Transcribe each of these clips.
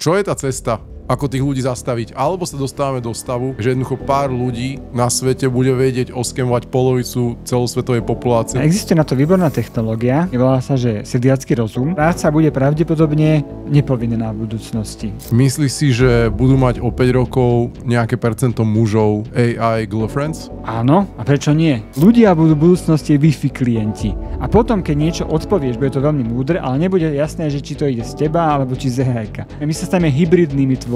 Čo je tá cesta? Ako tých ľudí zastaviť? Alebo sa dostávame do stavu, že jednoducho pár ľudí na svete bude vedieť oskemovať polovicu celosvetovej populácie. Existuje na to výborná technológia, volá sa, že sediacky rozum. Práca bude pravdepodobne nepovinná v budúcnosti. Myslíš si, že budú mať o 5 rokov nejaké percento mužov AI girlfriends? Áno, a prečo nie? Ľudia budú v budúcnosti Wi-Fi klienti. A potom, keď niečo odpovieš, bude to veľmi múdre, ale nebude jasné, že či to ide z teba, alebo či z AI-ka. My sa staneme hybridnými tvormi.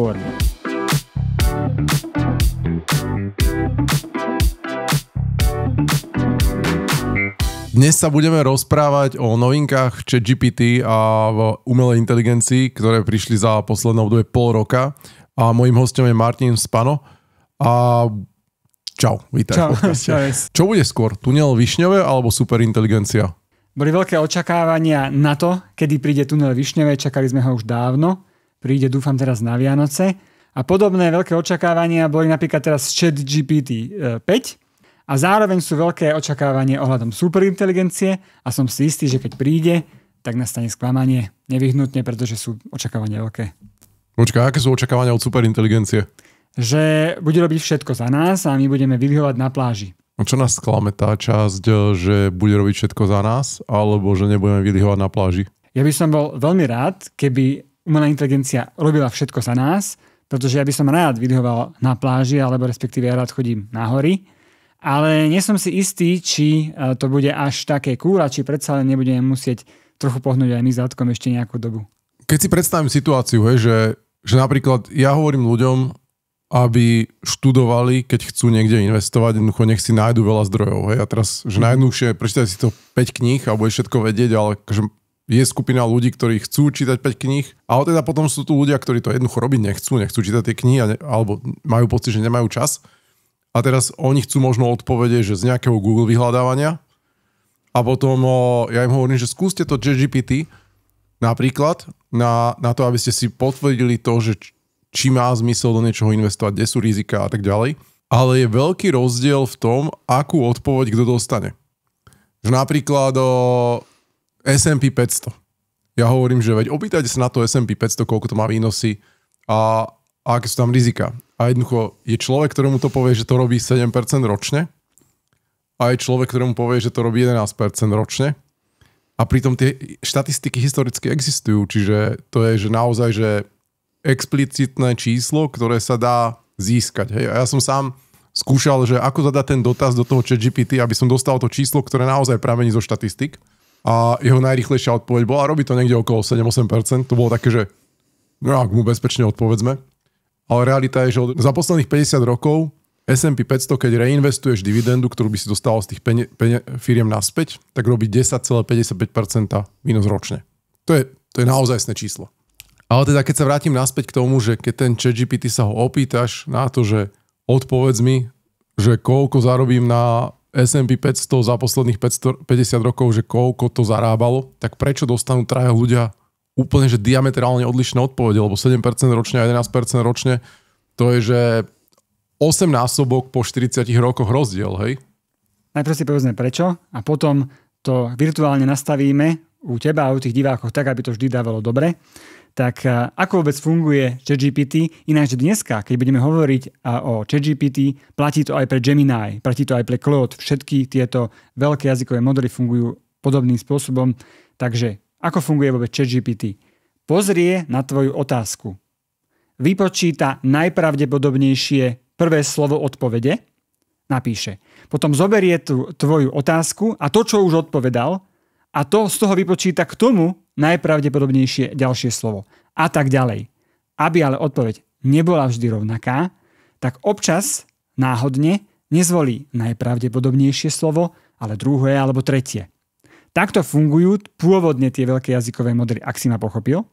Dnes sa budeme rozprávať o novinkách ChatGPT a v umelej inteligencii, ktoré prišli za posledné obdobie pol roka. A mojím hostom je Martin Spano. A čau, vítaj. Čau. Čo bude skôr? Tunel Višňové alebo superinteligencia? Boli veľké očakávania na to, kedy príde tunel Višňové, čakali sme ho už dávno. Príde, dúfam, teraz na Vianoce. A podobné veľké očakávania boli napríklad teraz ChatGPT 5. A zároveň sú veľké očakávania ohľadom superinteligencie a som si istý, že keď príde, tak nastane sklamanie nevyhnutne, pretože sú očakávania veľké. Počkaj, aké sú očakávania od superinteligencie? Že bude robiť všetko za nás a my budeme vylihovať na pláži. A čo nás sklame tá časť, že bude robiť všetko za nás, alebo že nebudeme vylihovať na pláži? Ja by som bol veľmi rád, keby umelá inteligencia robila všetko za nás, pretože ja by som rád vylihoval na pláži, alebo respektíve ja rád chodím na hory. Ale nie som si istý, či to bude až také cool, a či predsa len nebudeme musieť trochu pohnúť aj my zadkom ešte nejakú dobu. Keď si predstavím situáciu, že napríklad ja hovorím ľuďom, aby študovali, keď chcú niekde investovať, jednoducho nech si nájdu veľa zdrojov. A teraz, že najjednoduchšie, prečítaj si to 5 kníh a budeš všetko vedieť, ale je skupina ľudí, ktorí chcú čítať 5 kníh, ale teda potom sú tu ľudia, ktorí to jednoducho robiť nechcú čítať tie knihy, alebo majú pocit, že nemajú čas. A teraz oni chcú možno odpovede, že z nejakého Google vyhľadávania. A potom ja im hovorím, že skúste to ChatGPT napríklad na to, aby ste si potvrdili to, že či má zmysel do niečoho investovať, kde sú rizika a tak ďalej. Ale je veľký rozdiel v tom, akú odpoveď kto dostane. Že napríklad S&P 500. Ja hovorím, že veď opýtajte sa na to S&P 500, koľko to má výnosy a aké sú tam rizika. A jednoducho je človek, ktorému to povie, že to robí 7% ročne a je človek, ktorému povie, že to robí 11% ročne. A pritom tie štatistiky historicky existujú, čiže to je že naozaj že explicitné číslo, ktoré sa dá získať. Hej. A ja som sám skúšal, že ako zadať ten dotaz do toho ChatGPT, aby som dostal to číslo, ktoré naozaj pramení zo štatistik. A jeho najrýchlejšia odpoveď bola, robí to niekde okolo 7-8%. To bolo také, že no ak mu bezpečne odpovedzme. Ale realita je, že za posledných 50 rokov S&P 500, keď reinvestuješ dividendu, ktorú by si dostal z tých firiem naspäť, tak robí 10,55% výnos ročne. To je naozajstné číslo. Ale teda keď sa vrátim naspäť k tomu, že keď ten ChatGPT sa ho opýtaš na to, že odpovedz mi, že koľko zarobím na S&P 500 za posledných 50 rokov, že koľko to zarábalo, tak prečo dostanú traja ľudia úplne že diametrálne odlišné odpovede, lebo 7% ročne a 11% ročne, to je, že 8 násobok po 40 rokoch rozdiel, hej? Najprv si povedzme prečo a potom to virtuálne nastavíme u teba a u tých divákov tak, aby to vždy dávalo dobre. Tak ako vôbec funguje ChatGPT? Ináč dneska, keď budeme hovoriť o ChatGPT, platí to aj pre Gemini, platí to aj pre Claude. Všetky tieto veľké jazykové modely fungujú podobným spôsobom. Takže ako funguje vôbec ChatGPT? Pozrie na tvoju otázku. Vypočíta najpravdepodobnejšie prvé slovo odpovede, napíše. Potom zoberie tú tvoju otázku a to, čo už odpovedal, a to z toho vypočíta k tomu najpravdepodobnejšie ďalšie slovo. A tak ďalej. Aby ale odpoveď nebola vždy rovnaká, tak občas náhodne nezvolí najpravdepodobnejšie slovo, ale druhé alebo tretie. Takto fungujú pôvodne tie veľké jazykové modely, ak si ma pochopil.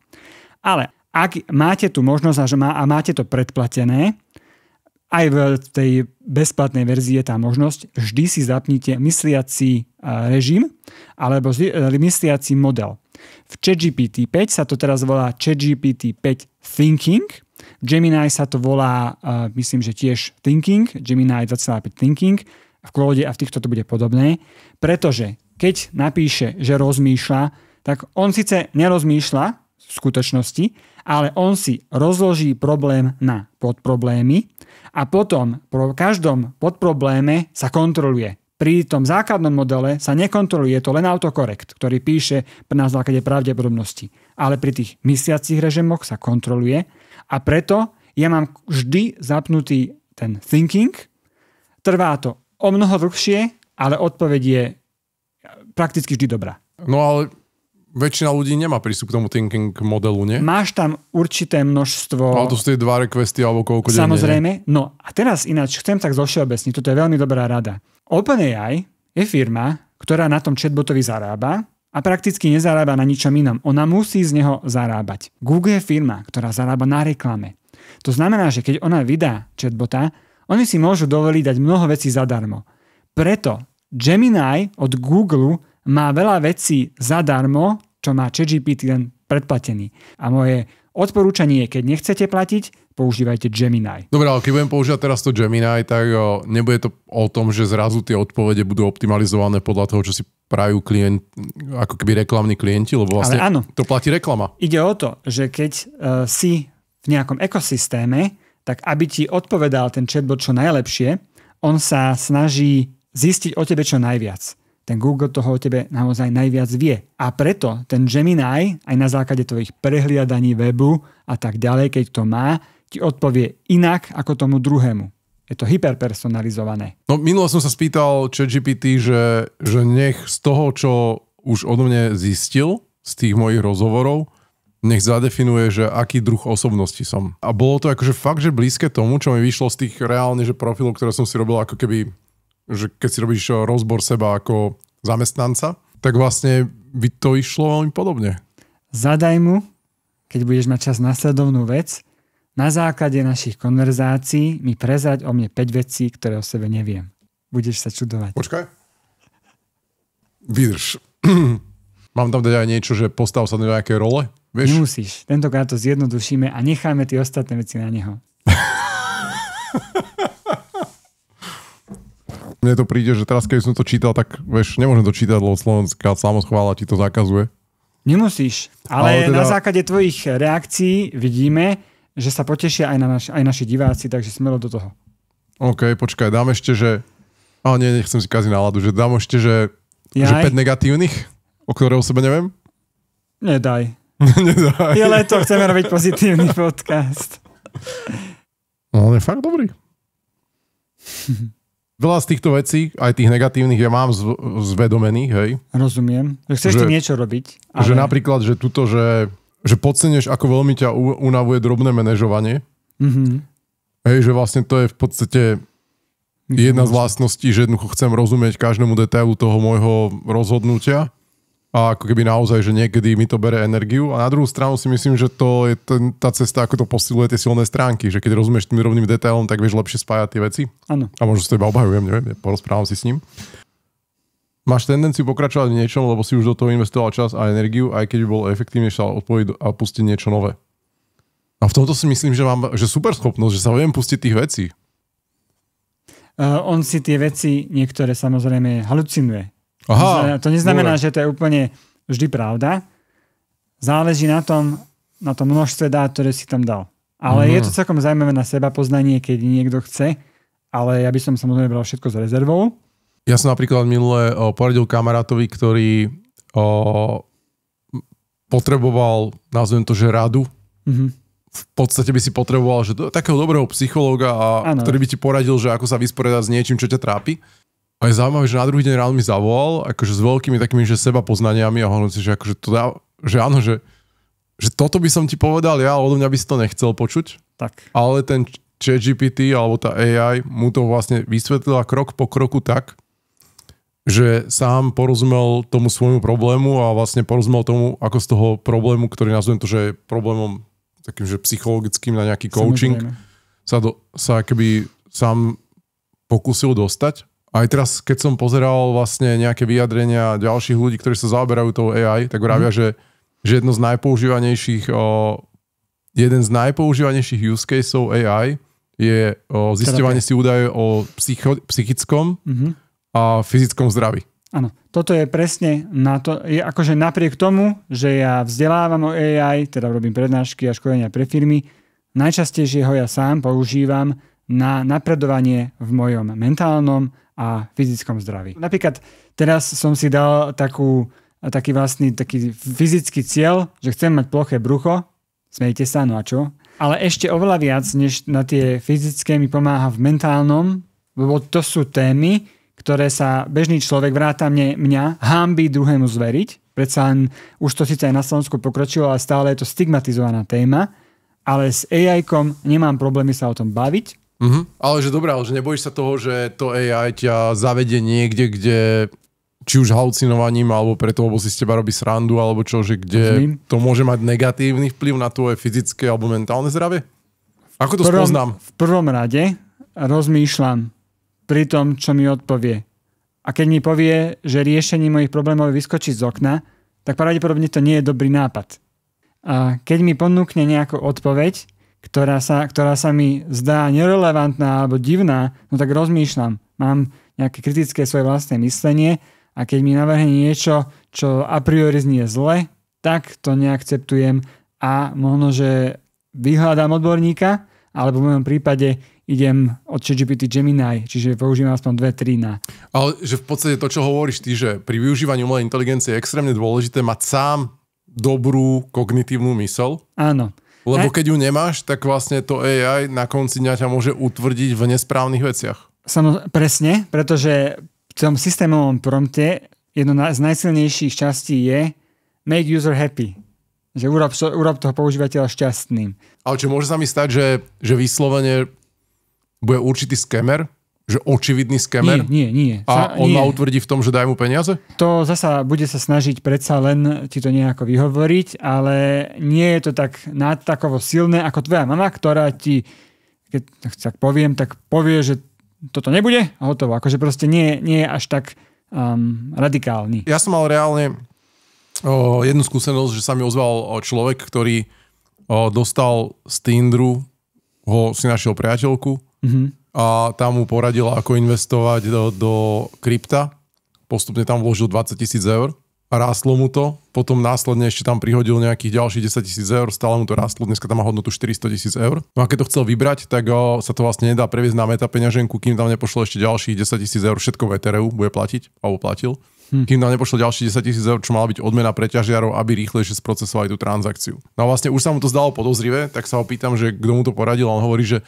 Ale ak máte tu možnosť a máte to predplatené, aj v tej bezplatnej verzii je tá možnosť, vždy si zapnite mysliaci režim alebo mysliaci model. V ChatGPT 5 sa to teraz volá ChatGPT 5 Thinking. Gemini sa to volá, myslím, že tiež Thinking. Gemini 2.5 Thinking. V Claude a v týchto to bude podobné. Pretože keď napíše, že rozmýšľa, tak on síce nerozmýšľa v skutočnosti, ale on si rozloží problém na podproblémy a potom po každom podprobléme sa kontroluje. Pri tom základnom modele sa nekontroluje, je to len autokorekt, ktorý píše na základe pravdepodobnosti. Ale pri tých mysliacich režimoch sa kontroluje a preto ja mám vždy zapnutý ten thinking. Trvá to o mnoho dlhšie, ale odpoveď je prakticky vždy dobrá. No ale väčšina ľudí nemá prístup k tomu thinking modelu, nie? Máš tam určité množstvo... Ale to sú tie 2 requesty alebo koľko denne. Samozrejme. No a teraz ináč chcem tak zovšeobecniť, toto je veľmi dobrá rada. OpenAI je firma, ktorá na tom chatbotovi zarába a prakticky nezarába na ničom inom. Ona musí z neho zarábať. Google je firma, ktorá zarába na reklame. To znamená, že keď ona vydá chatbota, oni si môžu dovoliť dať mnoho vecí zadarmo. Preto Gemini od Google má veľa vecí zadarmo, čo má ChatGPT len predplatený. A moje odporúčanie je, keď nechcete platiť, používajte Gemini. Dobre, ale keď budem používať teraz to Gemini, tak nebude to o tom, že zrazu tie odpovede budú optimalizované podľa toho, čo si prajú ako keby reklamní klienti, lebo vlastne to platí reklama. Ide o to, že keď si v nejakom ekosystéme, tak aby ti odpovedal ten chatbot čo najlepšie, on sa snaží zistiť o tebe čo najviac. Ten Google toho o tebe naozaj najviac vie. A preto ten Gemini, aj na základe tvojich prehliadaní webu a tak ďalej, keď to má, ti odpovie inak ako tomu druhému. Je to hyperpersonalizované. No minulo som sa spýtal ChatGPT, že nech z toho, čo už odo mne zistil, z tých mojich rozhovorov, nech zadefinuje, že aký druh osobnosti som. A bolo to akože fakt, že blízke tomu, čo mi vyšlo z tých reálne, že profilov, ktoré som si robil ako keby, že keď si robíš rozbor seba ako zamestnanca, tak vlastne by to išlo veľmi podobne. Zadaj mu, keď budeš mať čas nasledovnú vec, na základe našich konverzácií mi prezrať o mne 5 vecí, ktoré o sebe neviem. Budeš sa čudovať. Počkaj. Vydrž. Mám tam dať aj niečo, že postav sa do nejaké role? Vieš? Nemusíš. Tentokrát to zjednodušíme a necháme tie ostatné veci na neho. Mne to príde, že teraz, keď som to čítal, tak vieš, nemôžem to čítať, lebo slovenská samoschvála ti to zakazuje. Nemusíš. Ale teda... na základe tvojich reakcií vidíme, že sa potešia aj naši diváci, takže smelo do toho. OK, počkaj, dám ešte, že... nechcem si kaziť náladu, že dám ešte, že 5 negatívnych, o ktoré o sebe neviem? Nedaj. Nedaj. Je leto, chceme robiť pozitívny podcast. No, on je fakt dobrý. Veľa z týchto vecí, aj tých negatívnych, ja mám zvedomených, hej. Rozumiem. Že chceš ty niečo robiť. Ale... Že napríklad, že tuto, že podceňuješ, ako veľmi ťa unavuje drobné manažovanie. Mm-hmm. Hej, že vlastne to je v podstate jedna z vlastností, že jednoducho chcem rozumieť každému detailu toho môjho rozhodnutia a ako keby naozaj, že niekedy mi to bere energiu. A na druhú stranu si myslím, že to je tá cesta, ako to posiluje tie silné stránky, že keď rozumieš tým drobným detailom, tak vieš lepšie spájať tie veci. Áno. A možno sa teba obhajujem, neviem, porozprávam si s ním. Máš tendenciu pokračovať v niečom, lebo si už do toho investoval čas a energiu, aj keď by bolo efektívnejšie odpojiť a pustiť niečo nové. A v tomto si myslím, že mám super schopnosť, že sa viem pustiť tých vecí. On si tie veci niektoré samozrejme halucinuje. Aha, to neznamená, že to je úplne vždy pravda. Záleží na tom množstve dát, ktoré si tam dal. Ale je to celkom zaujímavé na seba poznanie, keď niekto chce, ale ja by som samozrejme bral všetko s rezervou. Ja som napríklad minule poradil kamarátovi, ktorý potreboval, nazvem to, že radu. Mm-hmm. V podstate by si potreboval že takého dobrého psychológa, ktorý by ti poradil, že ako sa vysporiadať s niečím, čo ťa trápi. A je zaujímavé, že na druhý deň ráno mi zavolal, akože s veľkými takými, že seba poznaniami a hovorím si, že akože to dá, že áno, že toto by som ti povedal ja, ale odo mňa by si to nechcel počuť. Tak. Ale ten ChatGPT alebo tá AI mu to vlastne vysvetlila krok po kroku tak, že sám porozumel tomu svojmu problému a vlastne porozumel tomu, ako z toho problému, ktorý nazvem to, že je problémom takým, že psychologickým na nejaký coaching, sa keby sám pokúsil dostať. Aj teraz, keď som pozeral vlastne nejaké vyjadrenia ďalších ľudí, ktorí sa zaoberajú tou AI, tak vravia, že jeden z najpoužívanejších use caseov AI je zisťovanie si údaje o psychickom a fyzickom zdraví. Áno, toto je presne na to, je akože napriek tomu, že ja vzdelávam o AI, teda robím prednášky a školenia pre firmy, najčastejšie ho ja sám používam na napredovanie v mojom mentálnom a fyzickom zdraví. Napríklad teraz som si dal taký fyzický cieľ, že chcem mať ploché brucho, smejte sa, no a čo? Ale ešte oveľa viac, než na tie fyzické mi pomáha v mentálnom, lebo to sú témy, ktoré sa bežný človek vrátane mňa hanbí druhému zveriť. Predsa len už to síce aj na Slovensku pokročilo, ale stále je to stigmatizovaná téma. Ale s AI-kom nemám problémy sa o tom baviť. Ale že dobré, ale že nebojíš sa toho, že to AI ťa zavedie niekde, kde či už halucinovaním, alebo preto, lebo si z teba robí srandu, alebo čo, že kde to môže mať negatívny vplyv na tvoje fyzické alebo mentálne zdravie? Ako to spoznám? V prvom rade rozmýšľam pri tom, čo mi odpovie. A keď mi povie, že riešenie mojich problémov je vyskočiť z okna, tak pravdepodobne to nie je dobrý nápad. A keď mi ponúkne nejakú odpoveď, ktorá sa mi zdá nerelevantná alebo divná, no tak rozmýšľam. Mám nejaké kritické svoje vlastné myslenie a keď mi navrhne niečo, čo a priori znie zle, tak to neakceptujem a možno, že vyhľadám odborníka, alebo v mojom prípade idem od ChatGPT Gemini, čiže používam aspoň 2-3 na. Ale že v podstate to, čo hovoríš ty, že pri využívaní umelej inteligencie je extrémne dôležité mať sám dobrú kognitívnu mysel. Áno. Lebo keď ju nemáš, tak vlastne to AI na konci dňa ťa môže utvrdiť v nesprávnych veciach. Presne, pretože v tom systémovom prompte jedno z najsilnejších častí je make user happy. Že urob toho používateľa šťastným. Ale čo môže sa mi stať, že vyslovene bude určitý skamer? Že očividný skamer? Nie. A on ma utvrdí v tom, že daj mu peniaze? To zasa bude sa snažiť predsa len ti to nejako vyhovoriť, ale nie je to tak takovo silné ako tvoja mama, ktorá ti, keď tak poviem, tak povie, že toto nebude a hotovo. Akože proste nie je až tak radikálny. Ja som mal reálne jednu skúsenosť, že sa mi ozval človek, ktorý dostal z Tinderu, si našiel priateľku a tam mu poradila, ako investovať do krypta. Postupne tam vložil 20 000 eur a rástlo mu to. Potom následne ešte tam prihodil nejakých ďalších 10 000 eur, stále mu to rástlo, dneska tam má hodnotu 400 000 eur. No a keď to chcel vybrať, tak sa to vlastne nedá previesť na meta peňaženku, kým tam nepošlo ešte ďalších 10 000 eur, všetko v Ethereum bude platiť, alebo platil. Kým tam nepošlo ďalších 10 000 eur, čo mala byť odmena pre ťažiarov, aby rýchlejšie sprocesovali tú transakciu. No a vlastne už sa mu to zdalo podozrivé, tak sa ho pýtam, že kto mu to poradil, a on hovorí, že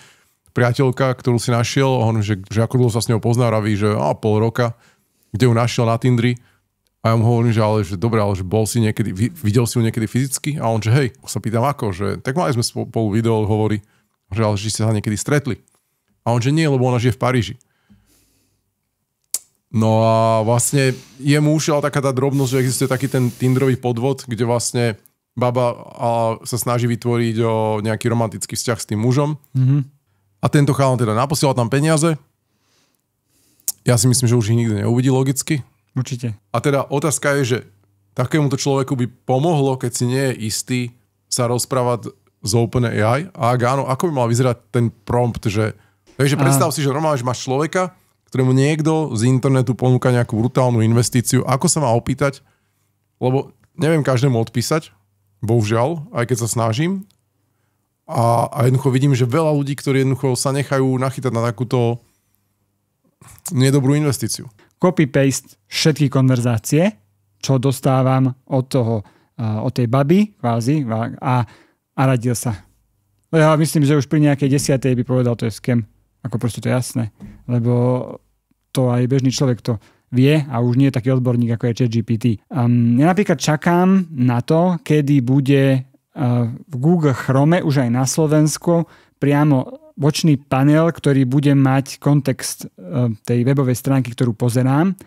priateľka, ktorú si našiel, on, že ako dlho sa s ňou pozná, vraví, že pol roka, kde ju našiel na Tindri. A ja mu hovorím, že ale že dobre, ale že bol si niekedy, videl si ju niekedy fyzicky? A on, že hej, sa pýtam ako, že tak mali sme spolu video, hovorí, že ale že ste sa niekedy stretli. A on, že nie, lebo ona žije v Paríži. No a vlastne jemu ušiel taká tá drobnosť, že existuje taký ten Tinderový podvod, kde vlastne baba sa snaží vytvoriť nejaký romantický vzťah s tým mužom. A tento chalan teda naposielal tam peniaze. Ja si myslím, že už ich nikdy neuvidí logicky. Určite. A teda otázka je, že takémuto človeku by pomohlo, keď si nie je istý, sa rozprávať z OpenAI. A ak áno, ako by mal vyzerať ten prompt, že takže predstav si, že normálne, že máš človeka, ktorému niekto z internetu ponúka nejakú brutálnu investíciu. Ako sa má opýtať? Lebo neviem každému odpísať, bohužiaľ, aj keď sa snažím. A jednoducho vidím, že veľa ľudí, ktorí jednoducho sa nechajú nachytať na takúto nedobrú investíciu. Copy-paste všetky konverzácie, čo dostávam od tej baby kvázi a radil sa. Ja myslím, že už pri nejakej 10. by povedal, to je scam. Ako proste to je jasné. Lebo to aj bežný človek to vie a už nie je taký odborník, ako je ChatGPT. Ja napríklad čakám na to, kedy bude v Google Chrome už aj na Slovensku priamo bočný panel, ktorý bude mať kontext tej webovej stránky, ktorú pozerám.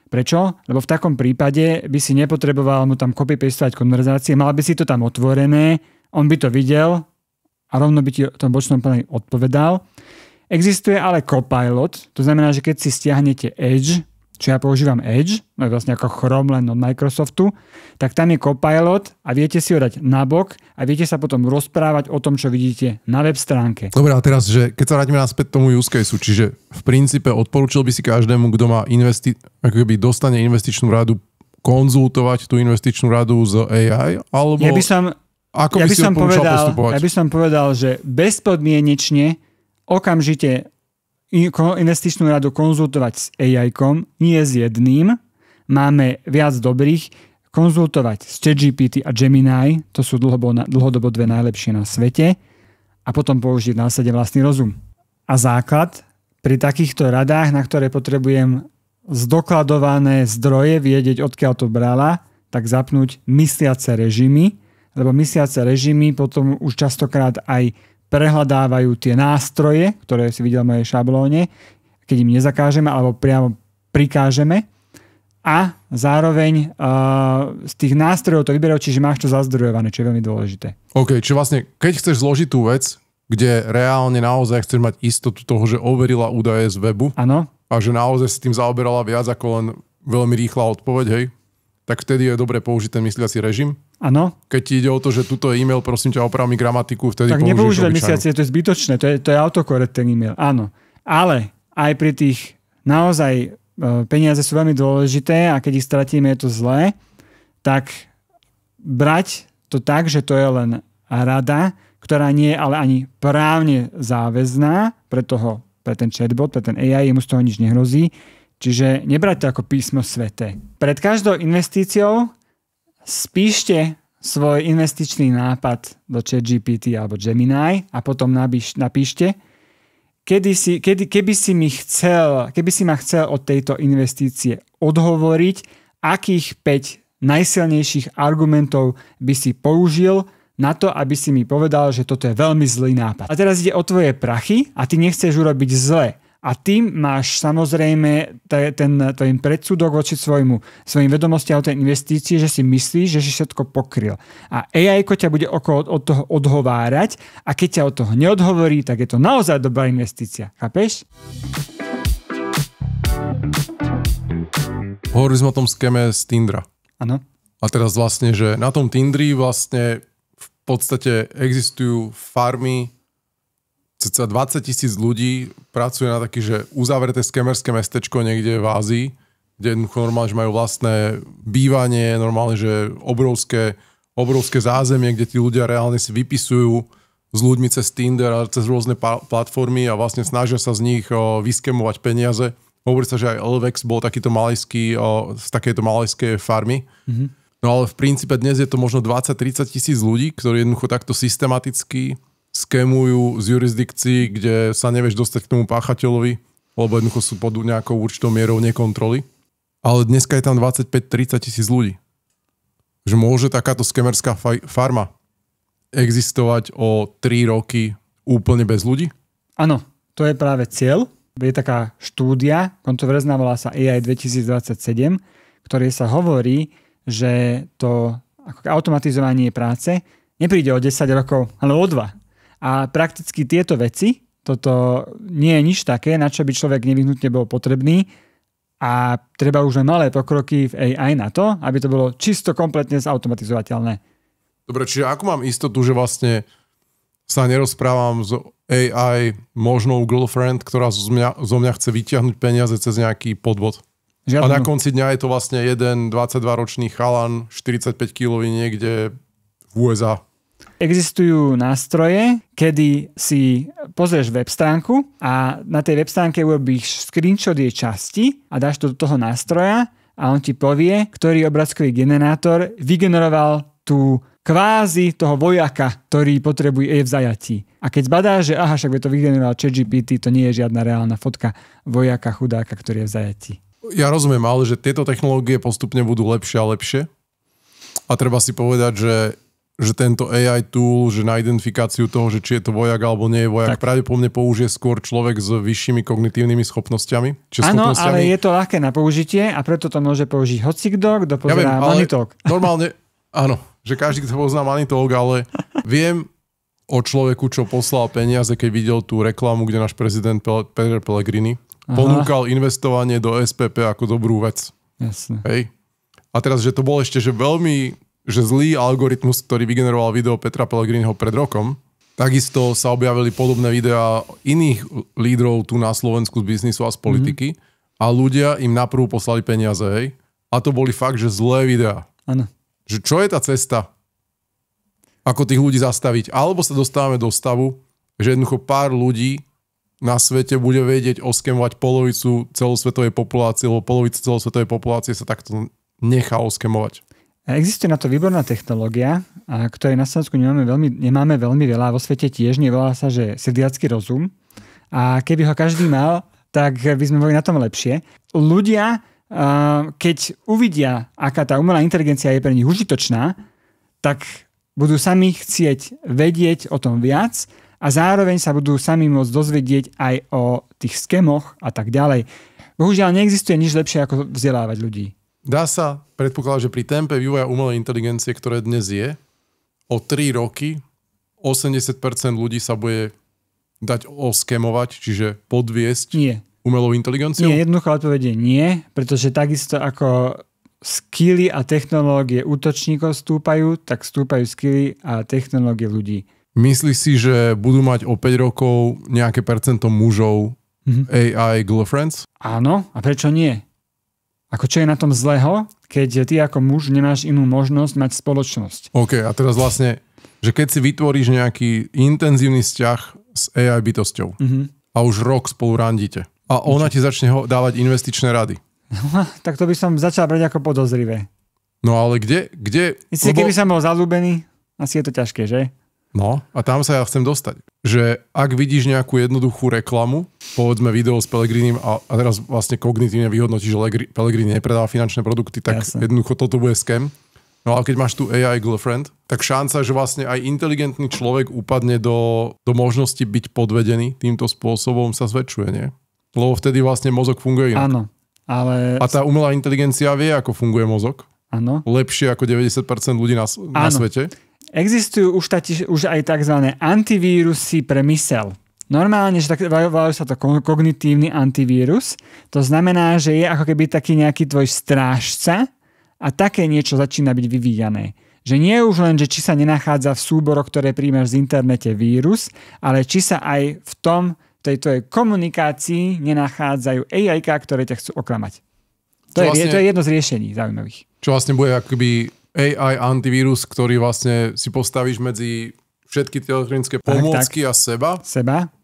Prečo? Lebo v takom prípade by si nepotreboval mu tam copy-pastovať konverzácie, mal by si to tam otvorené, on by to videl a rovno by ti v tom bočnom paneli odpovedal. Existuje ale Copilot, to znamená, že keď si stiahnete Edge, čo ja používam Edge, no je vlastne ako Chrome len od Microsoftu, tak tam je Copilot a viete si ho dať nabok a viete sa potom rozprávať o tom, čo vidíte na web stránke. Dobre, a teraz, že keď sa vrátime naspäť tomu use caseu, čiže v princípe odporúčil by si každému, kto má dostane investičnú radu, konzultovať tú investičnú radu z AI, alebo ako by si odporúčal postupovať? Ja by som povedal, že bezpodmienečne okamžite investičnú radu konzultovať s AI-kom, nie s jedným. Máme viac dobrých. Konzultovať s ChatGPT a Gemini, to sú dlhodobo dve najlepšie na svete, a potom použiť v následne vlastný rozum. A základ pri takýchto radách, na ktoré potrebujem zdokladované zdroje, vedieť, odkiaľ to brala, tak zapnúť mysliace režimy, lebo mysliace režimy potom už častokrát aj prehľadávajú tie nástroje, ktoré si videl v mojej šablóne, keď im nezakážeme alebo priamo prikážeme, a zároveň z tých nástrojov to vyberajú, čiže máš to zazdrojované, čo je veľmi dôležité. OK, čiže vlastne, keď chceš zložiť tú vec, kde reálne naozaj chceš mať istotu toho, že overila údaje z webu, áno, a že naozaj si tým zaoberala viac ako len veľmi rýchla odpoveď, hej, tak vtedy je dobre použiť ten mysliaci režim. Áno. Keď ti ide o to, že tuto je e-mail, prosím ťa, oprav mi gramatiku, vtedy tak nepoužívaj mysliaci, to je zbytočné, to je autokorekt ten e-mail, áno. Ale aj pri tých naozaj peniaze sú veľmi dôležité a keď ich stratíme, je to zlé, tak brať to tak, že to je len rada, ktorá nie je ale ani právne záväzná pre ten chatbot, pre ten AI, jemu z toho nič nehrozí. Čiže nebrať to ako písmo sväté. Pred každou investíciou spíšte svoj investičný nápad do ChatGPT alebo Gemini a potom napíšte, keby si ma chcel od tejto investície odhovoriť, akých 5 najsilnejších argumentov by si použil na to, aby si mi povedal, že toto je veľmi zlý nápad. A teraz ide o tvoje prachy a ty nechceš urobiť zle. A tým máš samozrejme ten predsudok voči svojim vedomostiam o tej investícii, že si myslíš, že si všetko pokryl. A AI-ko ťa bude od toho odhovárať a keď ťa od toho neodhovorí, tak je to naozaj dobrá investícia. Chápeš? Hovorili sme o tom skéme z Tindra. Áno. A teraz vlastne, že na tom Tindri vlastne v podstate existujú farmy, cca 20,000 ľudí pracuje na taký, že uzavreté skemerské mestečko niekde v Ázii, kde normálne, že majú vlastné bývanie, normálne, že obrovské zázemie, kde tí ľudia reálne si vypisujú s ľuďmi cez Tinder a cez rôzne platformy a vlastne snažia sa z nich vyskemovať peniaze. Hovorí sa, že aj Elvex bol takýto malajský, z takejto malajskej farmy. Mm-hmm. No ale v princípe dnes je to možno 20-30 tisíc ľudí, ktorí jednoducho takto systematicky skémujú z jurisdikcií, kde sa nevieš dostať k tomu páchateľovi, lebo jednoducho sú pod nejakou určitou mierou nekontroly. Ale dneska je tam 25-30 tisíc ľudí. Že môže takáto skemerská farma existovať o 3 roky úplne bez ľudí? Áno, to je práve cieľ. Je taká štúdia, kontroverzná, volá sa AI 2027, ktorej sa hovorí, že to automatizovanie práce nepríde o 10 rokov, ale o 2. A prakticky tieto veci, toto nie je nič také, na čo by človek nevyhnutne bol potrebný a treba už len malé pokroky v AI na to, aby to bolo čisto kompletne zautomatizovateľné. Dobre, čiže ako mám istotu, že vlastne sa nerozprávam s AI možnou girlfriend, ktorá zo mňa chce vyťahnuť peniaze cez nejaký podvod? Žiadnu. A na konci dňa je to vlastne jeden 22-ročný chalan, 45-kilový niekde v USA. Existujú nástroje, kedy si pozrieš web stránku a na tej web stránke urobíš screenshot jej časti a dáš to do toho nástroja a on ti povie, ktorý obrázkový generátor vygeneroval tú kvázi toho vojaka, ktorý je v zajatí. A keď zbadáš, že aha, však by to vygeneroval ChatGPT, to nie je žiadna reálna fotka vojaka chudáka, ktorý je v zajatí. Ja rozumiem, ale že tieto technológie postupne budú lepšie a lepšie. A treba si povedať, že tento AI tool, že na identifikáciu toho, že či je to vojak alebo nie je vojak, pravdepodobne použije skôr človek s vyššími kognitívnymi schopnosťami. Áno, ale je to ľahké na použitie a preto to môže použiť hocikto, kto pozerá Money Talk. Normálne, áno, že každý, kto pozná Money Talk, ale viem o človeku, čo poslal peniaze, keď videl tú reklamu, kde náš prezident Peter Pellegrini ponúkal investovanie do SPP ako dobrú vec. Jasne. Hej. A teraz, že to bol ešte že veľmi zlý algoritmus, ktorý vygeneroval video Petra Pellegriniho pred rokom. Takisto sa objavili podobné videá iných lídrov tu na Slovensku z biznisu a z politiky a ľudia im naprvu poslali peniaze. Hej. A to boli fakt, že zlé videá. Áno. Že čo je tá cesta? Ako tých ľudí zastaviť? Alebo sa dostávame do stavu, že jednoducho pár ľudí na svete bude vedieť oskemovať polovicu celosvetovej populácie, lebo polovica celosvetovej populácie sa takto nechá oskemovať. Existuje na to výborná technológia, ktorej na Slovensku nemáme veľmi veľa, vo svete tiež, nevolá sa, že sediacky rozum. A keby ho každý mal, tak by sme boli na tom lepšie. Ľudia, keď uvidia, aká tá umelá inteligencia je pre nich užitočná, tak budú sami chcieť vedieť o tom viac a zároveň sa budú sami môcť dozvedieť aj o tých skemoch a tak ďalej. Bohužiaľ, neexistuje nič lepšie, ako vzdelávať ľudí. Dá sa predpokladať, že pri tempe vývoja umelej inteligencie, ktoré dnes je, o 3 roky 80% ľudí sa bude dať oskemovať, čiže podviesť umelou inteligenciou? Nie, jednoduchá odpoveď je nie, pretože takisto ako skilly a technológie útočníkov stúpajú, tak stúpajú skilly a technológie ľudí. Myslíš si, že budú mať o 5 rokov nejaké percento mužov AI girlfriends? Áno, a prečo nie? Ako čo je na tom zlého, keď ty ako muž nemáš inú možnosť mať spoločnosť? OK, a teraz vlastne, že keď si vytvoríš nejaký intenzívny vzťah s AI bytosťou a už rok spolu randíte a ona ti začne dávať investičné rady. Tak to by som začal brať ako podozrivé. No ale kde? Myslíte, keby som bol zalúbený? Asi je to ťažké, že? No, a tam sa ja chcem dostať. Že ak vidíš nejakú jednoduchú reklamu, povedzme video s Pellegrinim a teraz vlastne kognitívne vyhodnotíš, že Pellegrini nepredáva finančné produkty, tak jednoducho toto bude scam. No ale keď máš tu AI girlfriend, tak šanca, že vlastne aj inteligentný človek upadne do možnosti byť podvedený týmto spôsobom sa zväčšuje, nie? Lebo vtedy vlastne mozog funguje inak. Áno, ale... A tá umelá inteligencia vie, ako funguje mozog. Áno. Lepšie ako 90% ľudí na svete. Existujú už aj tzv. Antivírusy pre mysel. Normálne, že volajú sa to kognitívny antivírus. To znamená, že je ako keby taký nejaký tvoj strážca a také niečo začína byť vyvíjané. Že nie je už len, že či sa nenachádza v súboroch, ktoré príjmaš z internete vírus, ale či sa aj v tej tvojej komunikácii nenachádzajú AI-ká, ktoré ťa chcú oklamať. To je jedno z riešení zaujímavých. Čo vlastne bude akoby AI antivírus, ktorý vlastne si postavíš medzi všetky tie elektronické pomôcky a seba,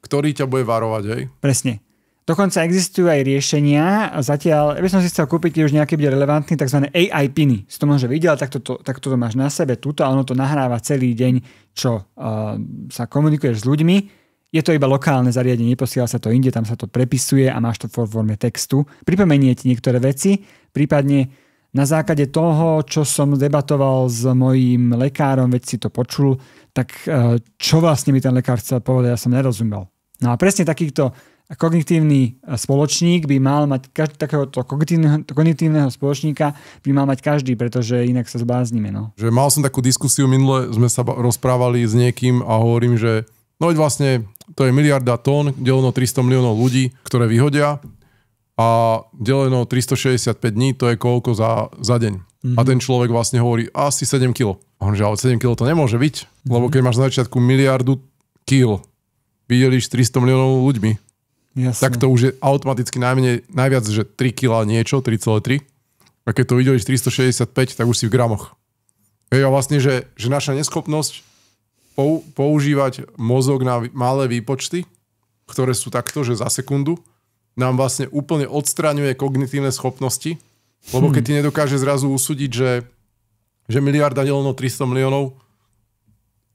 ktorý ťa bude varovať, hej? Presne. Dokonca existujú aj riešenia a zatiaľ, ja by som si chcel kúpiť už nejaký bude relevantný, tzv. AI piny. Si to možno videl, tak to máš na sebe tuto a ono to nahráva celý deň, čo sa komunikuješ s ľuďmi. Je to iba lokálne zariadenie, neposiela sa to inde, tam sa to prepisuje a máš to v forme textu. Pripomenie ti niektoré veci, prípadne na základe toho, čo som debatoval s mojím lekárom, veď si to počul, tak čo vlastne mi ten lekár chcel povedať, ja som nerozumel. No a presne takýto kognitívny spoločník by mal mať, takéhoto kognitívneho spoločníka by mal mať každý, pretože inak sa zbláznime. No. Že mal som takú diskusiu, minule sme sa rozprávali s niekým a hovorím, že no vlastne to je miliarda tón, deleno 300 miliónov ľudí, ktoré vyhodia a deleno 365 dní, to je koľko za deň. A ten človek vlastne hovorí asi 7 kg. A on že ale 7 kg to nemôže byť, lebo keď máš na začiatku miliardu kil, videliš 300 miliónov ľuďmi, jasne, tak to už je automaticky najviac, že 3 kg niečo, 3,3. A keď to videliš 365, tak už si v gramoch. A vlastne, že naša neschopnosť používať mozog na malé výpočty, ktoré sú takto, že za sekundu, nám vlastne úplne odstraňuje kognitívne schopnosti, lebo keď ti nedokáže zrazu usúdiť, že miliarda deleno 300 miliónov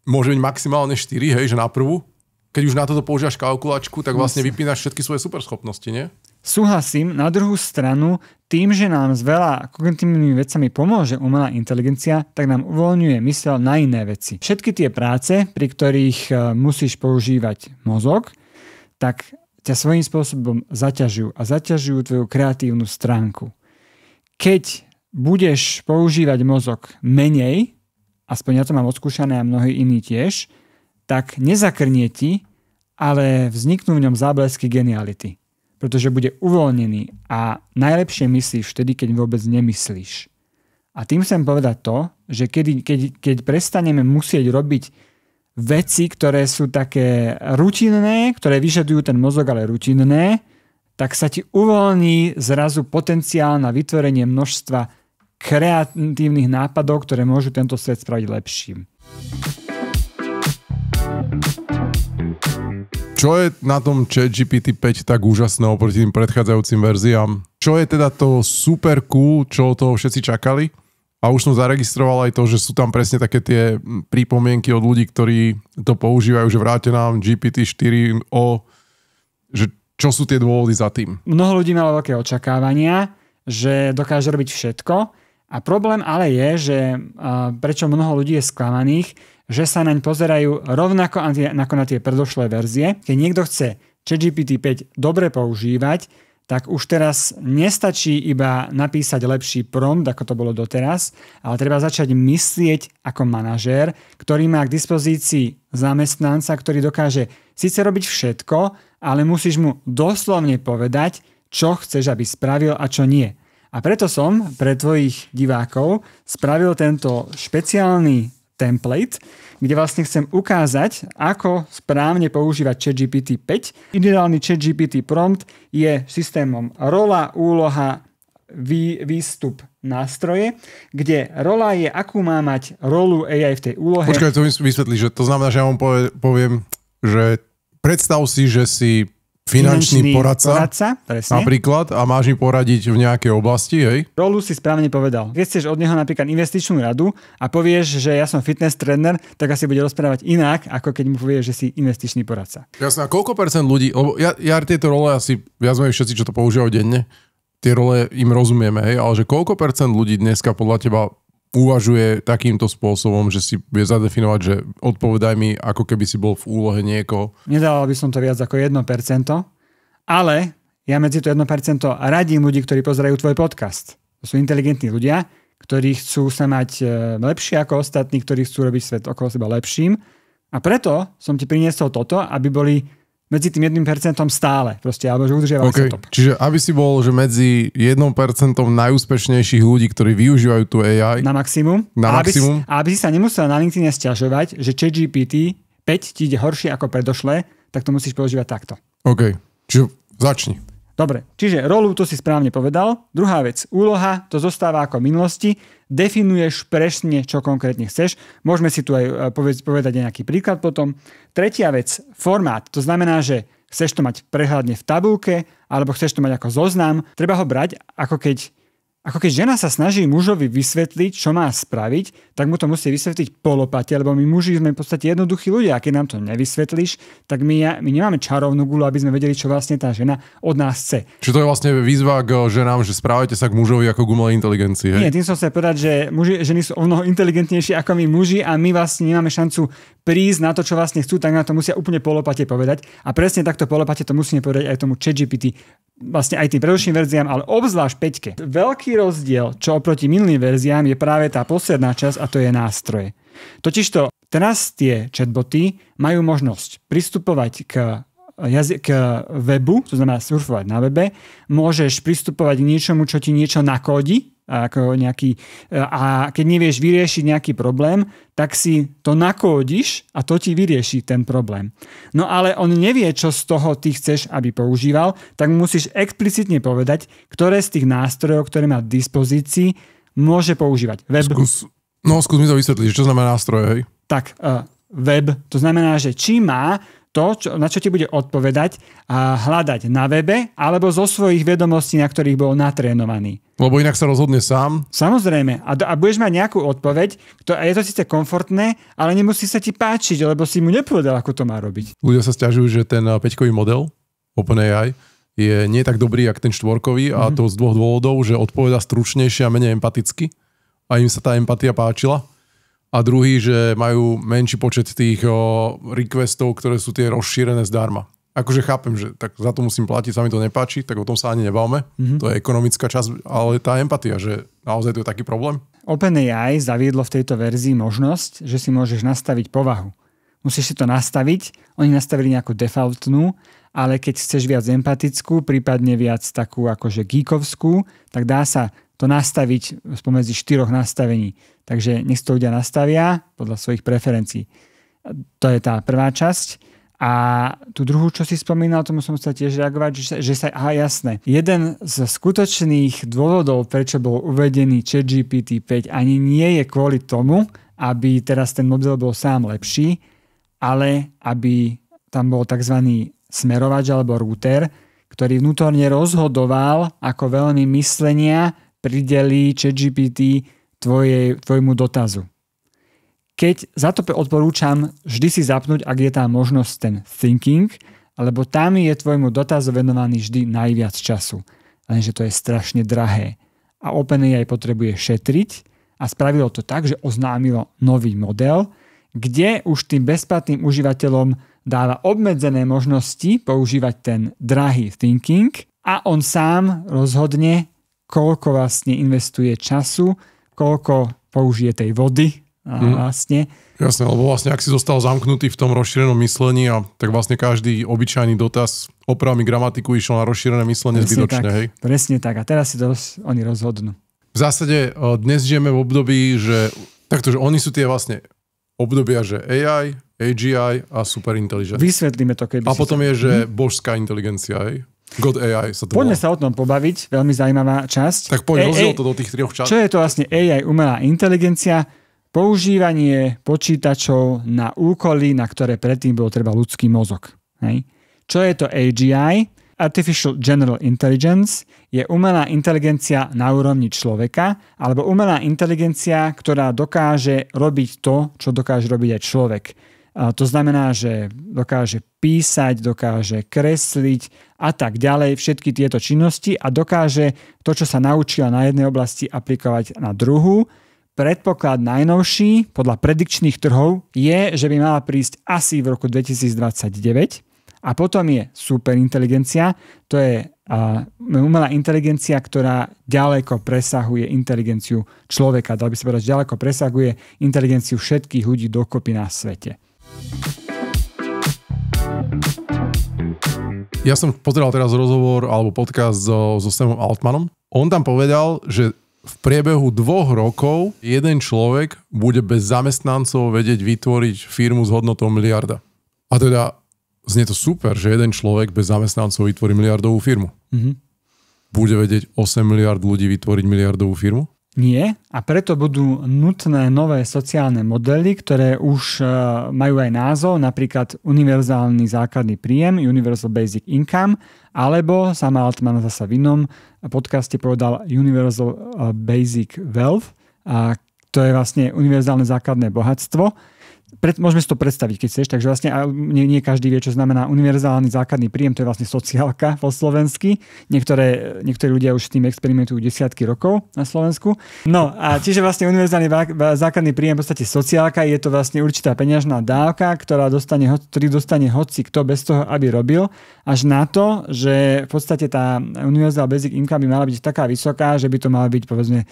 môže byť maximálne 4, hej, že na prvú. Keď už na toto používaš kalkulačku, tak vlastne vypínaš všetky svoje superschopnosti, nie? Súhlasím. Na druhú stranu, tým, že nám s veľa kognitívnymi vecami pomôže umelá inteligencia, tak nám uvoľňuje myseľ na iné veci. Všetky tie práce, pri ktorých musíš používať mozog, tak ťa svojím spôsobom zaťažujú a zaťažujú tvoju kreatívnu stránku. Keď budeš používať mozog menej, aspoň ja to mám odskúšané a mnohí iní tiež, tak nezakrnie ti, ale vzniknú v ňom záblesky geniality. pretože bude uvoľnený a najlepšie myslíš vtedy, keď vôbec nemyslíš. A tým chcem povedať to, že keď prestaneme musieť robiť veci, ktoré sú také rutinné, ktoré vyžadujú ten mozog, ale rutinné, tak sa ti uvoľní zrazu potenciál na vytvorenie množstva kreatívnych nápadov, ktoré môžu tento svet spraviť lepším. Čo je na tom ChatGPT 5 tak úžasné oproti tým predchádzajúcim verziám? Čo je teda to super cool, čo toho všetci čakali? A už som zaregistroval aj to, že sú tam presne také tie pripomienky od ľudí, ktorí to používajú, že vráte nám GPT-4o, že čo sú tie dôvody za tým? Mnoho ľudí malo veľké očakávania, že dokáže robiť všetko. A problém ale je, že prečo mnoho ľudí je sklamaných, že sa naň pozerajú rovnako ako na tie predošlé verzie. Keď niekto chce ChatGPT 5 dobre používať, tak už teraz nestačí iba napísať lepší prompt, ako to bolo doteraz, ale treba začať myslieť ako manažér, ktorý má k dispozícii zamestnanca, ktorý dokáže síce robiť všetko, ale musíš mu doslovne povedať, čo chceš, aby spravil a čo nie. A preto som pre tvojich divákov spravil tento špeciálny template, kde vlastne chcem ukázať, ako správne používať ChatGPT 5. Ideálny ChatGPT prompt je systémom rola, úloha, výstup, nástroje, kde rola je, akú má mať rolu AI v tej úlohe. Počkaj, to mi vysvetlí, že to znamená, že ja vám poviem, že predstav si, že si finančný poradca napríklad a máš mi poradiť v nejakej oblasti, hej? Rolu si správne povedal. Keď chceš od neho napríklad investičnú radu a povieš, že ja som fitness tréner, tak asi bude rozprávať inak, ako keď mu povieš, že si investičný poradca. Jasné, a koľko percent ľudí, lebo ja tieto role asi viac menej všetci, čo to používajú denne, tie role im rozumieme, hej, ale že koľko percent ľudí dneska podľa teba uvažuje takýmto spôsobom, že si vie zadefinovať, že odpovedaj mi, ako keby si bol v úlohe niekoho. Nedával by som to viac ako 1%, ale ja medzi to 1% radím ľudí, ktorí pozerajú tvoj podcast. To sú inteligentní ľudia, ktorí chcú sa mať lepšie ako ostatní, ktorí chcú robiť svet okolo seba lepším. A preto som ti priniesol toto, aby boli medzi tým 1% stále. Proste, alebo že udržiavali sa top. Čiže aby si bol, že medzi 1% najúspešnejších ľudí, ktorí využívajú tú AI na maximum. A aby si sa nemusel na LinkedIn sťažovať, že ChatGPT 5 ti ide horšie ako predošlé, tak to musíš používať takto. OK. Čiže začni. Dobre, čiže rolu to si správne povedal. Druhá vec, úloha, to zostáva ako v minulosti. Definuješ presne, čo konkrétne chceš. Môžeme si tu aj povedať nejaký príklad potom. Tretia vec, formát. To znamená, že chceš to mať prehľadne v tabuľke, alebo chceš to mať ako zoznam. Treba ho brať, ako keď žena sa snaží mužovi vysvetliť, čo má spraviť, tak mu to musí vysvetliť po lopate, lebo my muži sme v podstate jednoduchí ľudia. A keď nám to nevysvetlíš, tak my nemáme čarovnú guľu, aby sme vedeli, čo vlastne tá žena od nás chce. Čiže to je vlastne výzva k ženám, že správajte sa k mužovi ako k umelej inteligencii. Hej? Nie, tým som chcel povedať, že ženy sú o mnoho inteligentnejšie ako my muži a my vlastne nemáme šancu prísť na to, čo vlastne chcú, tak na to musia úplne po lopate povedať. A presne takto po lopate to musíme povedať aj tomu ChatGPT, vlastne aj tým predošlým verziám, ale obzvlášť 5. Veľký rozdiel, čo oproti minulým verziám, je práve tá posledná časť a to je nástroje. Totižto teraz tie chatboty majú možnosť pristupovať k webu, to znamená surfovať na webe, môžeš pristupovať k niečomu, čo ti niečo nakódi, a keď nevieš vyriešiť nejaký problém, tak si to nakódiš a to ti vyrieši ten problém. No ale on nevie, čo z toho ty chceš, aby používal, tak musíš explicitne povedať, ktoré z tých nástrojov, ktoré má v dispozícii, môže používať. Web. Skús mi to vysvetliť, čo znamená nástroje, hej? Tak, web, to znamená, že či má to, na čo ti bude odpovedať a hľadať na webe alebo zo svojich vedomostí, na ktorých bol natrénovaný. Lebo inak sa rozhodne sám. Samozrejme. A budeš mať nejakú odpoveď, a je to síce komfortné, ale nemusí sa ti páčiť, lebo si mu nepovedal, ako to má robiť. Ľudia sa sťažujú, že ten 5-kový model OpenAI je nie tak dobrý, jak ten 4-kový a to z dvoch dôvodov, že odpoveda stručnejšie a menej empaticky a im sa tá empatia páčila. A druhý, že majú menší počet tých requestov, ktoré sú tie rozšírené zdarma. Akože chápem, že tak za to musím platiť, sa mi to nepáči, tak o tom sa ani nebavme. To je ekonomická časť, ale tá empatia, že naozaj to je taký problém. OpenAI zaviedlo v tejto verzii možnosť, že si môžeš nastaviť povahu. musíš si to nastaviť. Oni nastavili nejakú defaultnú, ale keď chceš viac empatickú, prípadne viac takú akože geekovskú, tak dá sa to nastaviť spomedzi 4 nastavení. Takže nech to ľudia nastavia podľa svojich preferencií. To je tá prvá časť. A tú druhú, čo si spomínal, tomu som chcel tiež reagovať, že sa, jasné. Jeden z skutočných dôvodov, prečo bol uvedený ChatGPT 5, ani nie je kvôli tomu, aby teraz ten model bol sám lepší, ale aby tam bol tzv. Smerovač alebo router, ktorý vnútorne rozhodoval, ako veľmi myslenia pridelí ChatGPT tvojmu dotazu. Keď za to odporúčam vždy si zapnúť, ak je tá možnosť ten thinking, lebo tam je tvojmu dotazu venovaný vždy najviac času. Lenže to je strašne drahé. A OpenAI potrebuje šetriť a spravilo to tak, že oznámilo nový model, kde už tým bezplatným užívateľom dáva obmedzené možnosti používať ten drahý thinking a on sám rozhodne, koľko vlastne investuje času, koľko použije tej vody, vlastne. Jasné, lebo vlastne ak si zostal zamknutý v tom rozšírenom myslení, tak vlastne každý obyčajný dotaz oprav mi gramatiku išiel na rozšírené myslenie zbytočne, hej? Presne tak. A teraz si to oni rozhodnú. V zásade dnes žijeme v období, že oni sú tie vlastne obdobia, že AI, AGI a superintelligence. Vysvetlíme to, keby a potom je, že božská inteligencia, hej? God AI sa to Poďme sa o tom pobaviť, veľmi zaujímavá časť. Tak poď rozdiel to do tých 3 častí. Čo je to vlastne AI, umelá inteligencia? Používanie počítačov na úkoly, na ktoré predtým bol treba ľudský mozog. Hej. Čo je to AGI? Artificial General Intelligence je umelá inteligencia na úrovni človeka, alebo umelá inteligencia, ktorá dokáže robiť to, čo dokáže robiť aj človek. A to znamená, že dokáže písať, dokáže kresliť a tak ďalej, všetky tieto činnosti a dokáže to, čo sa naučila na jednej oblasti, aplikovať na druhú. Predpoklad najnovší podľa predikčných trhov je, že by mala prísť asi v roku 2029 a potom je superinteligencia, to je umelá inteligencia, ktorá ďaleko presahuje inteligenciu človeka, dal by sa povedať, ďaleko presahuje inteligenciu všetkých ľudí dokopy na svete. Ja som pozeral teraz rozhovor alebo podcast so Samom Altmanom. On tam povedal, že v priebehu 2 rokov jeden človek bude bez zamestnancov vedieť vytvoriť firmu s hodnotou miliarda. A teda znie to super, že jeden človek bez zamestnancov vytvorí miliardovú firmu. Mm-hmm. Bude vedieť 8 miliard ľudí vytvoriť miliardovú firmu? Nie, a preto budú nutné nové sociálne modely, ktoré už majú aj názov, napríklad univerzálny základný príjem, Universal Basic Income, alebo Sam Altman zasa v inom podcaste povedal Universal Basic Wealth, a to je vlastne univerzálne základné bohatstvo. Môžeme si to predstaviť, keď chceš, takže vlastne nie každý vie, čo znamená univerzálny základný príjem, to je vlastne sociálka po slovensky. Niektorí ľudia už s tým experimentujú desiatky rokov na Slovensku. No a čiže vlastne univerzálny základný príjem v podstate sociálka, je to vlastne určitá peňažná dávka, ktorý dostane hoci kto bez toho, aby robil, až na to, že v podstate tá univerzál basic income by mala byť taká vysoká, že by to mala byť povedzme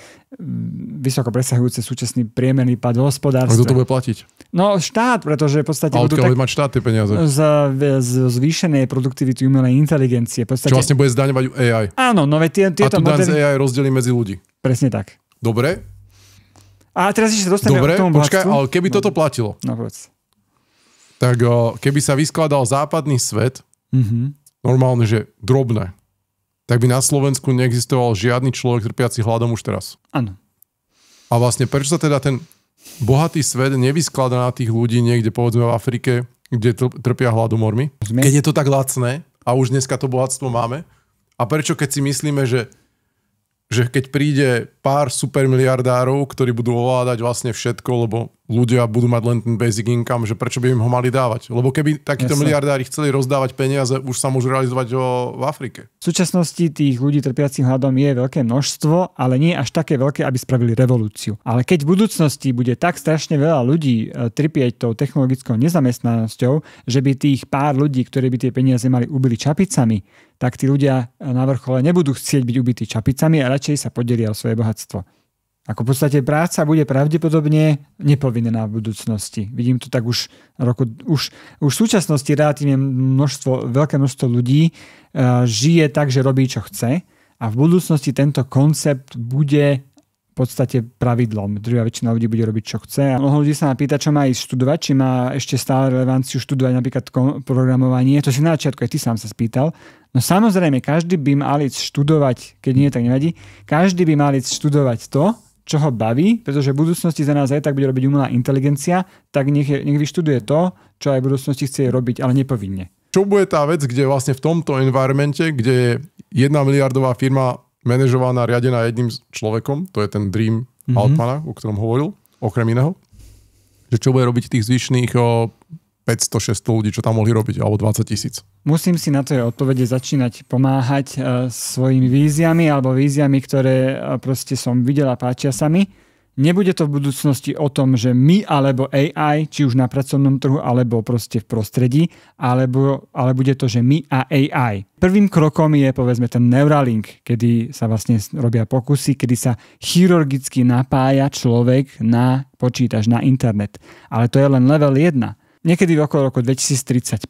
vysoko presahujúce súčasný priemerný pad hospodárstva. Kto to bude platiť? No štát, pretože v podstate budú mať štát tie peniaze? Z zvýšenej produktivity umelej inteligencie. Podstate... Čo vlastne bude zdaňovať AI. Áno, no veď tieto modely... A tu daň z AI rozdelí medzi ľudí. Presne tak. Dobre. A teraz ešte dostaneme k tomu bohatstvu. Počkaj, ale keby toto platilo, tak keby sa vyskladal západný svet, normálne, že drobné, tak by na Slovensku neexistoval žiadny človek trpiaci hladom už teraz. Áno. A vlastne prečo sa teda ten bohatý svet nevyskladá na tých ľudí niekde, povedzme v Afrike, kde trpia hladomormi? Keď je to tak lacné a už dneska to bohatstvo máme. A prečo keď si myslíme, že keď príde pár supermiliardárov, ktorí budú ovládať vlastne všetko, lebo ľudia budú mať len ten basic income, že prečo by im ho mali dávať? Lebo keby takíto miliardári chceli rozdávať peniaze, už sa môžu realizovať v Afrike. V súčasnosti tých ľudí trpiacich hladom je veľké množstvo, ale nie až také veľké, aby spravili revolúciu. Ale keď v budúcnosti bude tak strašne veľa ľudí trpieť tou technologickou nezamestnanosťou, že by tých pár ľudí, ktorí by tie peniaze mali, ubili čapicami, tak tí ľudia na vrchole nebudú chcieť byť ubití čapicami a radšej sa podelia o svoje bohatstvo. Ako v podstate práca bude pravdepodobne nepovinná v budúcnosti. Vidím to tak už v súčasnosti relatívne veľké množstvo ľudí žije tak, že robí, čo chce. A v budúcnosti tento koncept bude v podstate pravidlom. Druhá väčšina ľudí bude robiť, čo chce. A mnoho ľudí sa ma pýta, čo má ísť študovať, či má ešte stále relevanciu študovať napríklad programovanie. To si na začiatku aj ty sám sa spýtal. No samozrejme, každý by mal ísť študovať, keď nie, tak nevadí, každý by mal ísť študovať to, čo ho baví, pretože v budúcnosti za nás aj tak bude robiť umelá inteligencia, tak nech vyštuduje to, čo aj v budúcnosti chce robiť, ale nepovinne. Čo bude tá vec, kde vlastne v tomto environmente, kde je 1 miliardová firma manažovaná, riadená jedným človekom, to je ten Dream Altmana, o ktorom hovoril, okrem iného, že čo bude robiť tých zvyšných 500-600 ľudí, čo tam mohli robiť, alebo 20 000. Musím si na to odpovede začínať pomáhať svojimi víziami alebo víziami, ktoré proste som videl a páčia sa mi. Nebude to v budúcnosti o tom, že my alebo AI, či už na pracovnom trhu, alebo proste v prostredí, ale bude to, že my a AI. Prvým krokom je, povedzme, ten Neuralink, kedy sa vlastne robia pokusy, kedy sa chirurgicky napája človek na počítač, na internet. Ale to je len level 1. Niekedy okolo roku 2035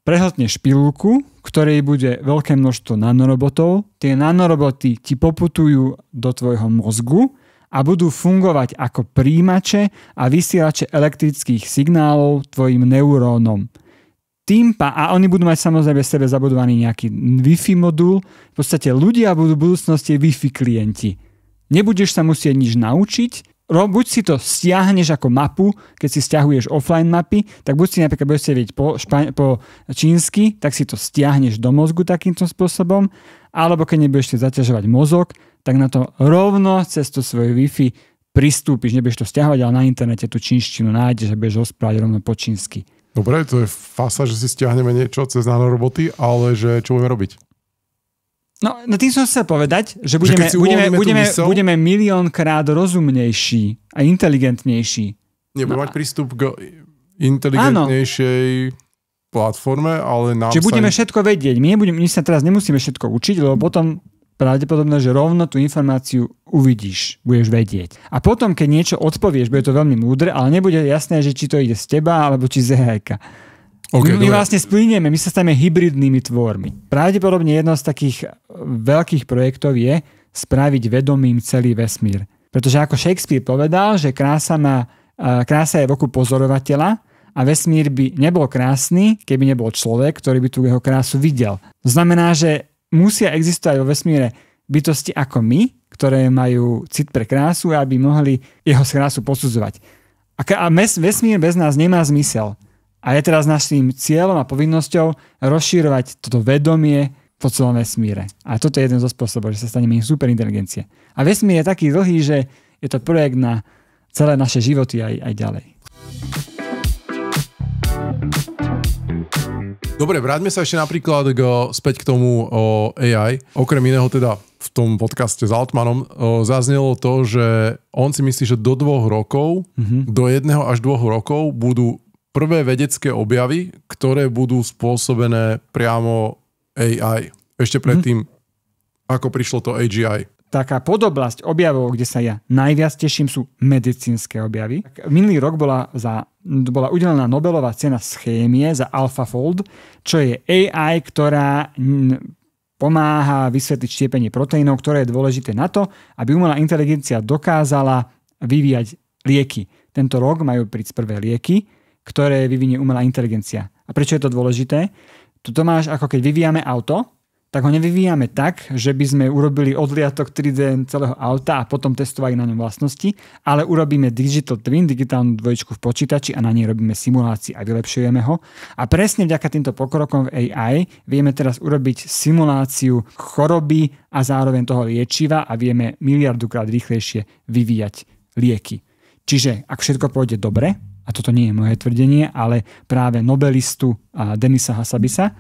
prehltneš pilulku, ktorej bude veľké množstvo nanorobotov. Tie nanoroboty ti poputujú do tvojho mozgu a budú fungovať ako príjimače a vysielače elektrických signálov tvojim neurónom. A oni budú mať samozrejme sebe zabudovaný nejaký Wi-Fi modul. V podstate ľudia budú v budúcnosti Wi-Fi klienti. Nebudeš sa musieť nič naučiť, buď si to stiahneš ako mapu, keď si stiahuješ offline mapy, tak buď si napríklad budeš vedieť po čínsky, tak si to stiahneš do mozgu takýmto spôsobom, alebo keď nebudeš si zaťažovať mozog, tak na to rovno cez to svoje Wi-Fi pristúpiš, nebudeš to stiahovať, ale na internete tú čínštinu nájdeš a budeš rozprávať rovno po čínsky. Dobre, to je fasa, že si stiahneme niečo cez nanoroboty, ale že čo budeme robiť? No tým som chcel povedať, že budeme miliónkrát rozumnejší a inteligentnejší. Nebudeme mať prístup k inteligentnejšej platforme, ale nám Čiže budeme všetko vedieť. My sa teraz nemusíme všetko učiť, lebo potom pravdepodobne, že rovno tú informáciu uvidíš, budeš vedieť. A potom, keď niečo odpovieš, bude to veľmi múdre, ale nebude jasné, že či to ide z teba, alebo či z AI-ka. Okay, my vlastne splínieme, my sa staneme hybridnými tvormi. Pravdepodobne jedno z takých veľkých projektov je spraviť vedomým celý vesmír. Pretože ako Shakespeare povedal, že krása je v oku pozorovateľa a vesmír by nebol krásny, keby nebol človek, ktorý by tú jeho krásu videl. To znamená, že musia existovať vo vesmíre bytosti ako my, ktoré majú cit pre krásu, aby mohli jeho krásu posudzovať. A vesmír bez nás nemá zmysel. A je teraz naším cieľom a povinnosťou rozšírovať toto vedomie po celom vesmíre. A toto je jeden zo spôsobov, že sa staneme superinteligencie. A vesmír je taký dlhý, že je to projekt na celé naše životy aj ďalej. Dobre, vráťme sa ešte napríklad späť k tomu AI. Okrem iného teda v tom podcaste s Altmanom zaznelo to, že on si myslí, že do 2 rokov, do 1 až 2 rokov budú prvé vedecké objavy, ktoré budú spôsobené priamo AI. Ešte predtým, ako prišlo to AGI. Taká podoblasť objavov, kde sa ja najviac teším, sú medicínske objavy. Minulý rok bola udelená Nobelová cena z chémie za AlphaFold, čo je AI, ktorá pomáha vysvetliť štiepenie proteínov, ktoré je dôležité na to, aby umelá inteligencia dokázala vyvíjať lieky. Tento rok majú prísť prvé lieky, ktoré vyvinie umelá inteligencia. A prečo je to dôležité? To máš, ako keď vyvíjame auto, tak ho nevyvíjame tak, že by sme urobili odliatok 3D celého auta a potom testovali na ňom vlastnosti, ale urobíme digital twin, digitálnu dvojičku v počítači a na nej robíme simulácii a vylepšujeme ho. A presne vďaka týmto pokrokom v AI vieme teraz urobiť simuláciu choroby a zároveň toho liečiva a vieme miliardukrát rýchlejšie vyvíjať lieky. Čiže ak všetko pôjde dobre, a toto nie je moje tvrdenie, ale práve nobelistu Denisa Hassabisa,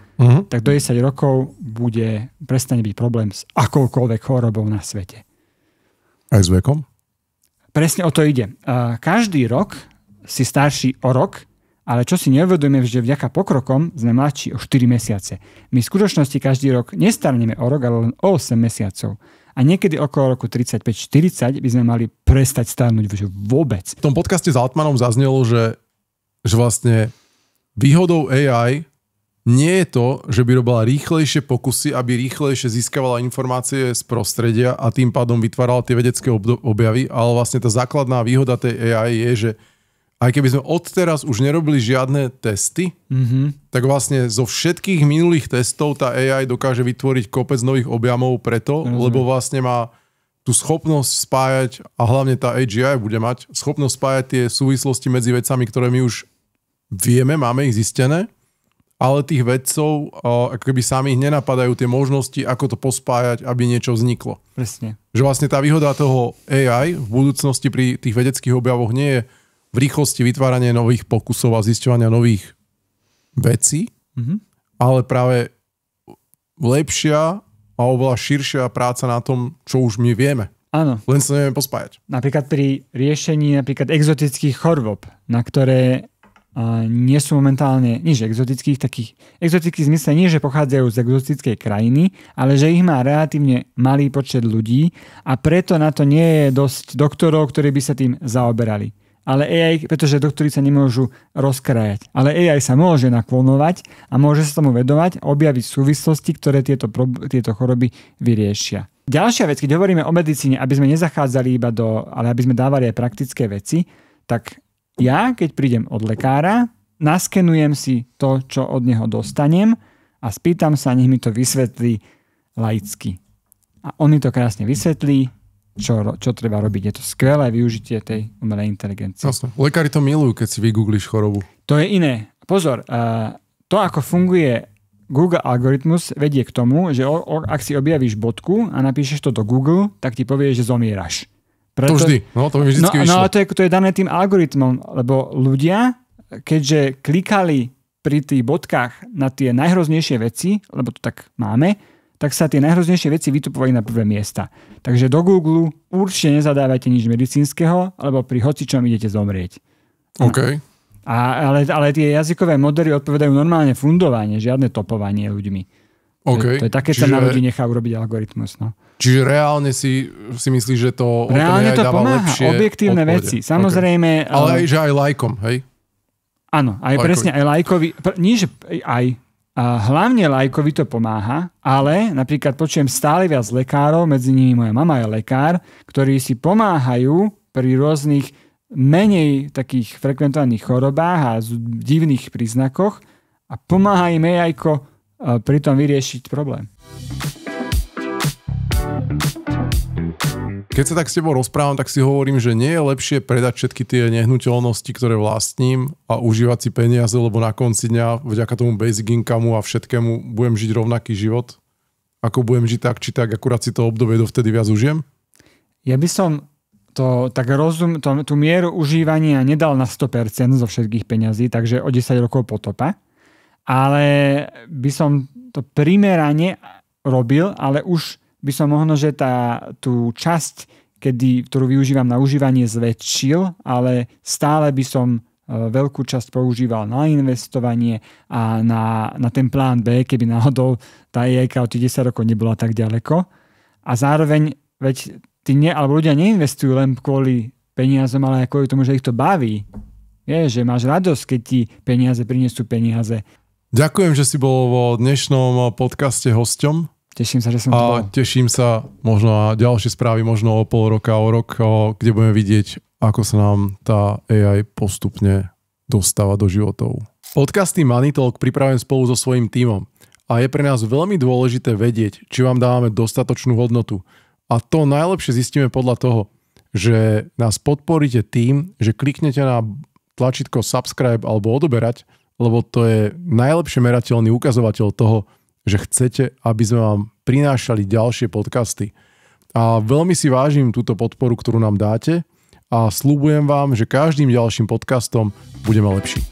tak do 10 rokov prestane byť problém s akoukoľvek chorobou na svete. Aj s vekom? Presne o to ide. Každý rok si starší o rok, ale čo si neuvedomujeme, že vďaka pokrokom sme mladší o 4 mesiace. My v skutočnosti každý rok nestarneme o rok, ale len o 8 mesiacov. a niekedy okolo roku 35-40 by sme mali prestať starnúť vôbec. V tom podcaste s Altmanom zaznelo, že vlastne výhodou AI nie je to, že by robila rýchlejšie pokusy, aby rýchlejšie získavala informácie z prostredia a tým pádom vytvárala tie vedecké objavy, ale vlastne tá základná výhoda tej AI je, že aj keby sme odteraz už nerobili žiadne testy, tak vlastne zo všetkých minulých testov tá AI dokáže vytvoriť kopec nových objavov preto, lebo vlastne má tú schopnosť spájať, a hlavne tá AGI bude mať schopnosť spájať tie súvislosti medzi vecami, ktoré my už vieme, máme ich zistené, ale tých vedcov ako keby sami ich nenapadajú tie možnosti, ako to pospájať, aby niečo vzniklo. Presne. Že vlastne tá výhoda toho AI v budúcnosti pri tých vedeckých objavoch nie je v rýchlosti vytvárania nových pokusov a zisťovania nových vecí, ale práve lepšia a oveľa širšia práca na tom, čo už my vieme. Áno. Len sa nevieme pospájať. Napríklad pri riešení exotických chorôb, na ktoré nie sú momentálne nič exotických, takých exotických zmysle nie, že pochádzajú z exotickej krajiny, ale že ich má relatívne malý počet ľudí a preto na to nie je dosť doktorov, ktorí by sa tým zaoberali. Ale AI, pretože doktori sa nemôžu rozkrajať. Ale AI sa môže naklonovať a môže sa tomu vedovať a objaviť súvislosti, ktoré tieto choroby vyriešia. Ďalšia vec, keď hovoríme o medicíne, aby sme nezachádzali iba ale aby sme dávali aj praktické veci, tak ja, keď prídem od lekára, naskenujem si to, čo od neho dostanem a spýtam sa, nech mi to vysvetlí laicky. A on mi to krásne vysvetlí, čo treba robiť. Je to skvelé využitie tej umelej inteligencie. Jasne. Lekári to milujú, keď si vygoogliš chorobu. To je iné. Pozor, to, ako funguje Google algoritmus, vedie k tomu, že ak si objavíš bodku a napíšeš to do Google, tak ti povie, že zomieraš. To vždy. No, to mi vždycky vyšlo. No, ale to je dané tým algoritmom, lebo ľudia, keďže klikali pri tých bodkách na tie najhroznejšie veci, lebo to tak máme, tak sa tie najhroznejšie veci vytupovali na prvé miesta. Takže do Google určite nezadávajte nič medicínskeho, lebo pri hocičom idete zomrieť. OK. Ale tie jazykové modely odpovedajú normálne fundovanie, žiadne topovanie ľuďmi. Okay. To je také, sa na ľudí nechá urobiť algoritmus. No. Čiže reálne si myslíš, že to reálne to dáva pomáha, lepšie objektívne odpovede. veci. Samozrejme... Okay. Ale aj, že aj lajkom, hej? Áno, aj presne, aj lajkovi... Nie, že aj... Hlavne lajkovi to pomáha, ale napríklad počujem stále viac lekárov, medzi nimi moja mama je lekár, ktorí si pomáhajú pri rôznych menej takých frekventovaných chorobách a divných príznakoch a pomáha im AIko pri tom vyriešiť problém. Keď sa tak s tebou rozprávam, tak si hovorím, že nie je lepšie predať všetky tie nehnuteľnosti, ktoré vlastním a užívať si peniaze, lebo na konci dňa vďaka tomu basic income a všetkému budem žiť rovnaký život, ako budem žiť tak či tak, akurát si to obdobie dovtedy viac užijem? Ja by som to tak tú mieru užívania nedal na 100% zo všetkých peňazí, takže o 10 rokov potopa, ale by som to primerane robil, ale už by som možno, že tú časť, ktorú využívam na užívanie, zväčšil, ale stále by som veľkú časť používal na investovanie a na ten plán B, keby náhodou tá AI-ka od tých 10 rokov nebola tak ďaleko. A zároveň, veď alebo ľudia neinvestujú len kvôli peniazom, ale aj kvôli tomu, že ich to baví. Vieš, že máš radosť, keď ti peniaze prinesú peniaze. Ďakujem, že si bol vo dnešnom podcaste hosťom. Teším sa, že som tu bol. A teším sa možno na ďalšie správy, možno o pol roka, o rok, kde budeme vidieť, ako sa nám tá AI postupne dostáva do životov. Podcasty Money Talk pripravujem spolu so svojím tímom a je pre nás veľmi dôležité vedieť, či vám dávame dostatočnú hodnotu. A to najlepšie zistíme podľa toho, že nás podporíte tým, že kliknete na tlačítko subscribe alebo odoberať, lebo to je najlepšie merateľný ukazovateľ toho, že chcete, aby sme vám prinášali ďalšie podcasty. A veľmi si vážim túto podporu, ktorú nám dáte a sľubujem vám, že každým ďalším podcastom budeme lepší.